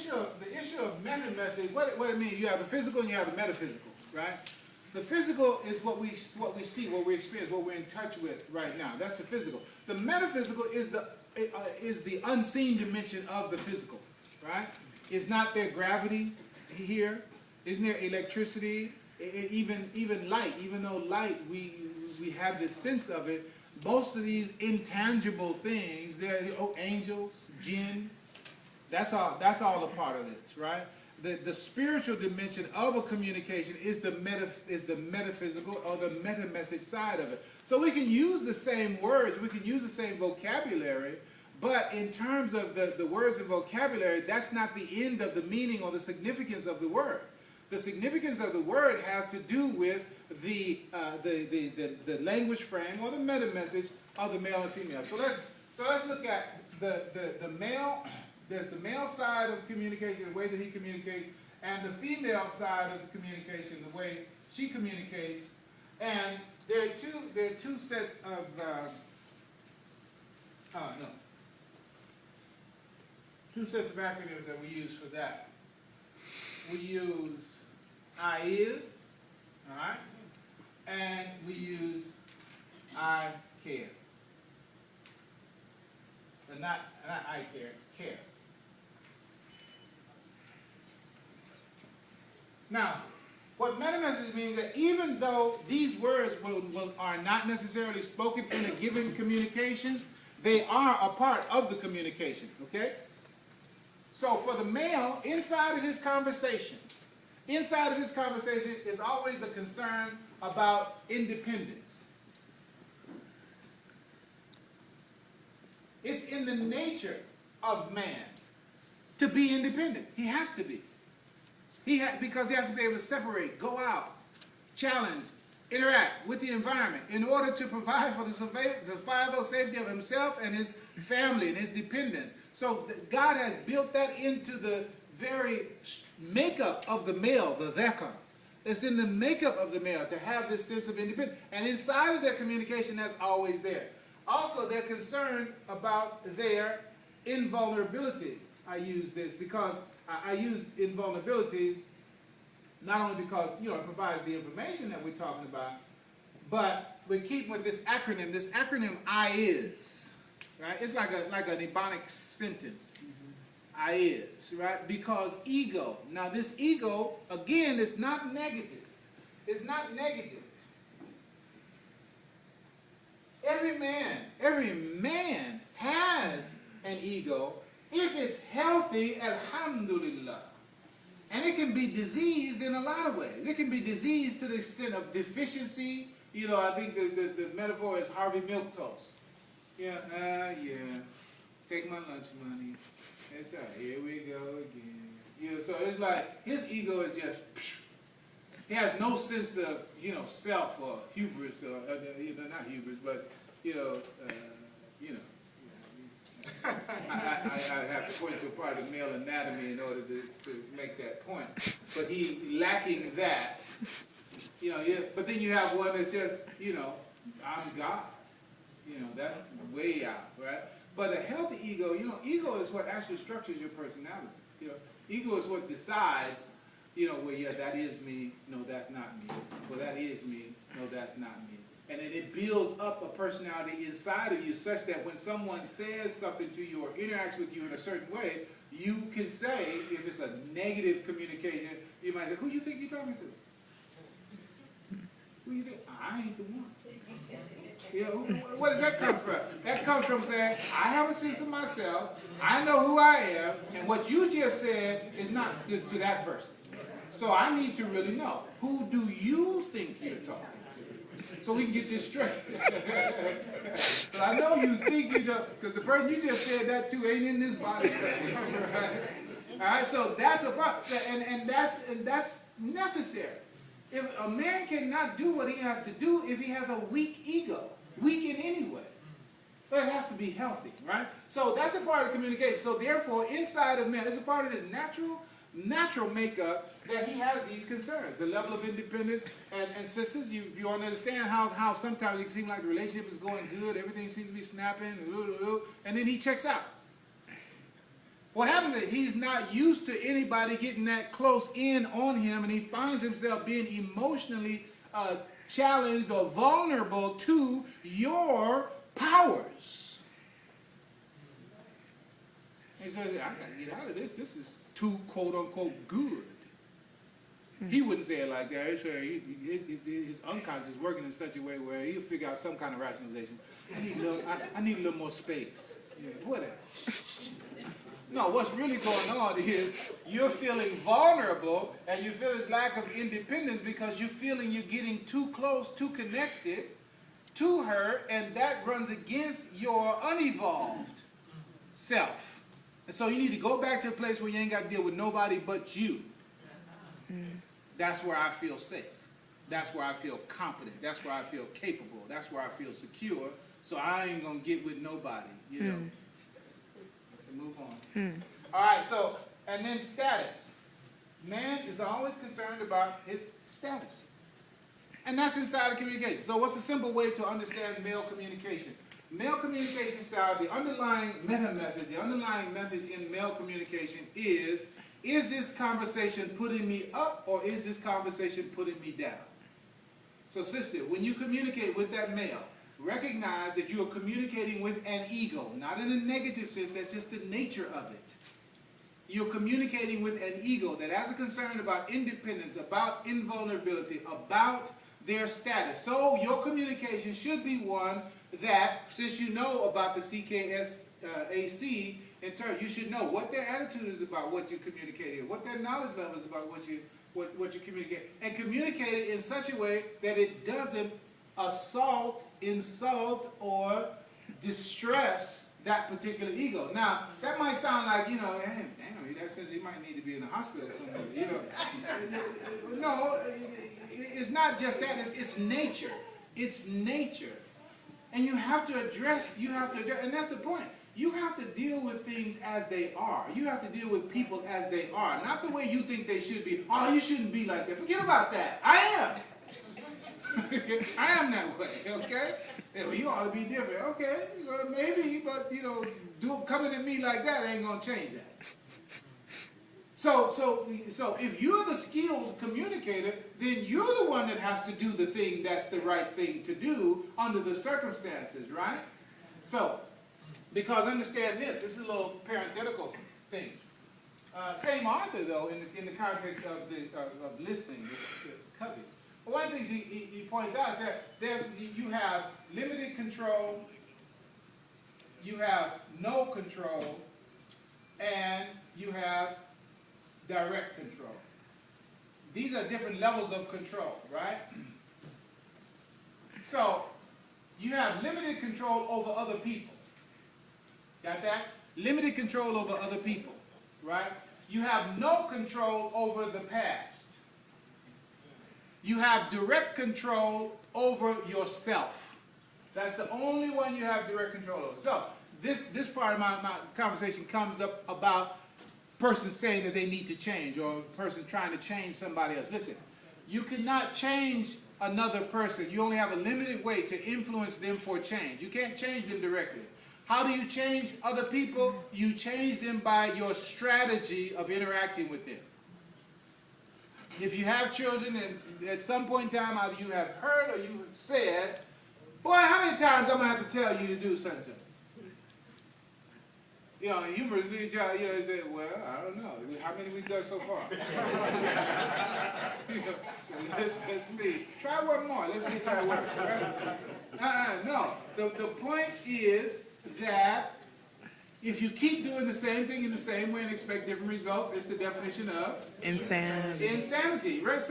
issue of meta message, what it means, you have the physical and you have the metaphysical, right? The physical is what we see, what we experience, what we're in touch with right now. That's the physical. The metaphysical is the unseen dimension of the physical, right? It's not there gravity here. Isn't there electricity? Even light. Even though light, we have this sense of it. Most of these intangible things, they're angels, jinn. That's all a part of this, right? The spiritual dimension of a communication is the metaphysical or the meta message side of it. So we can use the same words, we can use the same vocabulary, but in terms of the words and vocabulary, that's not the end of the meaning or the significance of the word. The significance of the word has to do with the language frame or the meta message of the male and female. So let's look at the male. There's the male side of communication, the way that he communicates, and the female side of the communication, the way she communicates. And there are two sets of two sets of acronyms that we use for that. We use I is, all right, and we use I care. But not I care. Now, what meta message means that even though these words are not necessarily spoken in a given communication, they are a part of the communication, okay? So for the male, inside of his conversation is always a concern about independence. It's in the nature of man to be independent. He has to be. Because he has to be able to separate, go out, challenge, interact with the environment in order to provide for the survival safety of himself and his family and his dependents. So God has built that into the very makeup of the male, the dhakar. It's in the makeup of the male to have this sense of independence. And inside of their communication, that's always there. Also, they're concerned about their invulnerability. I use this because I use invulnerability not only because, it provides the information that we're talking about, but we keep with this acronym. This acronym I is, right? It's like an Ebonic sentence. I is, right? Because ego. Now this ego, again, is not negative. It's not negative. Every man has an ego. If it's healthy, alhamdulillah. And it can be diseased in a lot of ways. It can be diseased to the extent of deficiency. I think the metaphor is Harvey Milquetoast. Yeah. Take my lunch money. It's all right. Here we go again. So it's like his ego is just, he has no sense of, self or hubris or, not hubris, but, I have to point to a part of male anatomy in order to make that point. But he lacking that, but then you have one that's just, I'm God. That's way out, right? But a healthy ego, ego is what actually structures your personality. Ego is what decides, that is me, no, that's not me. Well, that is me, no, that's not me. And then it builds up a personality inside of you such that when someone says something to you or interacts with you in a certain way, you can say, if it's a negative communication, you might say, who you think you're talking to? Who you think? I ain't the one. Where does that come from? That comes from saying, I have a sense of myself, I know who I am, and what you just said is not to that person. So I need to really know, who do you think you're talking to? So we can get this straight. But I know you think you know, because the person you just said that to ain't in this body. Right? All right, so that's a problem, and that's necessary. If a man cannot do what he has to do if he has a weak ego, weak in any way. But it has to be healthy, right? So that's a part of communication. So therefore, inside of man, it's a part of his natural makeup that he has these concerns. The level of independence, and sisters, you want to understand how sometimes it can seem like the relationship is going good, everything seems to be snapping, and then he checks out. What happens is he's not used to anybody getting that close in on him, and he finds himself being emotionally challenged or vulnerable to your powers. He says, I got to get out of this. This is too, quote unquote, good. He wouldn't say it like that. His unconscious is working in such a way where he'll figure out some kind of rationalization. I need a little more space. Yeah, whatever. No, what's really going on is you're feeling vulnerable and you feel this lack of independence because you're feeling you're getting too close, too connected to her, and that runs against your unevolved self. And so you need to go back to a place where you ain't got to deal with nobody but you. That's where I feel safe. That's where I feel competent. That's where I feel capable. That's where I feel secure. So I ain't going to get with nobody, you know. Move on. All right, so, and then status. Man is always concerned about his status. And that's inside of communication. So what's a simple way to understand male communication? Male communication style, the underlying meta message, the underlying message in male communication is this conversation putting me up or is this conversation putting me down? So sister, when you communicate with that male, recognize that you are communicating with an ego, not in a negative sense, that's just the nature of it. You're communicating with an ego that has a concern about independence, about invulnerability, about their status. So your communication should be one that, since you know about the CKSAC, in turn, you should know what their attitude is about what you communicate, what their knowledge level is about what you communicate, and communicate it in such a way that it doesn't assault, insult, or distress that particular ego. Now, that might sound like, damn, that says he might need to be in the hospital somewhere, No, it's not just that, it's nature. It's nature. And you have to address, and that's the point. You have to deal with things as they are. You have to deal with people as they are, not the way you think they should be. Oh, you shouldn't be like that. Forget about that. I am. I am that way, okay? Well, you ought to be different. Okay, maybe, but, coming at me like that ain't going to change that. So if you're the skilled communicator, then you're the one that has to do the thing that's the right thing to do under the circumstances, right? So, because understand this is a little parenthetical thing. Same author, though, in the context of listening, covey. One of the things he points out is that you have limited control, you have no control, and you have direct control. These are different levels of control, right? So, you have limited control over other people. Got that? Limited control over other people, right? You have no control over the past. You have direct control over yourself. That's the only one you have direct control over. So, this part of my conversation comes up about person saying that they need to change or a person trying to change somebody else. Listen, you cannot change another person. You only have a limited way to influence them for change. You can't change them directly. How do you change other people? You change them by your strategy of interacting with them. If you have children and at some point in time either you have heard or you have said, boy, how many times I'm going to have to tell you to do something? Humorously, they say, well, I don't know. How many we've done so far? So let's see. Try one more. Let's see if that works. Right? No. The point is that if you keep doing the same thing in the same way and expect different results, it's the definition of insanity. Insanity, right? So